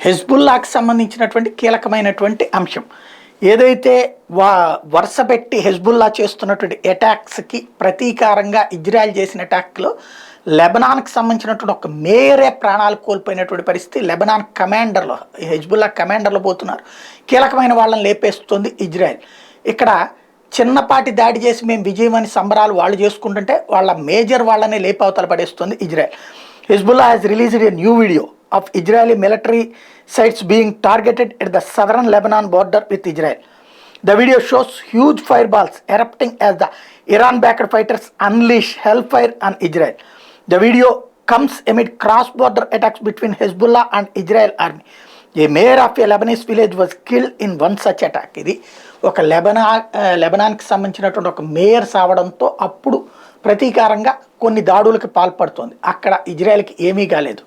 హెజ్బుల్లాకి సంబంధించినటువంటి కీలకమైనటువంటి అంశం ఏదైతే వరుసపెట్టి హెజ్బుల్లా చేస్తున్నటువంటి అటాక్స్కి ప్రతీకారంగా ఇజ్రాయెల్ చేసిన అటాక్లో లెబనాన్కి సంబంధించినటువంటి ఒక మేయరే ప్రాణాలు కోల్పోయినటువంటి పరిస్థితి. లెబనాన్ కమాండర్లో హెజ్బుల్లా కమాండర్లు పోతున్నారు. కీలకమైన వాళ్ళని లేపేస్తుంది ఇజ్రాయెల్. ఇక్కడ చిన్నపాటి దాడి చేసి మేము విజయమని సంబరాలు వాళ్ళు చేసుకుంటుంటే వాళ్ళ మేజర్ వాళ్ళనే లేపవతల పడేస్తుంది Israel. Hezbollah has released a new video of Israeli military sites being targeted at the southern Lebanon border with Israel. The video shows huge fireballs erupting as the Iran-backed fighters unleash hellfire on Israel. The video comes amid cross-border attacks between Hezbollah and Israel army. A mayor of a Lebanese village was killed in one such attack. ఇది ఒక లెబనాన్కి సంబంధించినటువంటి ఒక mayor సావడంతో అప్పుడు ప్రతీకారంగా కొన్ని దాడులకు పాల్పడుతోంది. అక్కడ ఇజ్రాయెల్కి ఏమీ కాలేదు.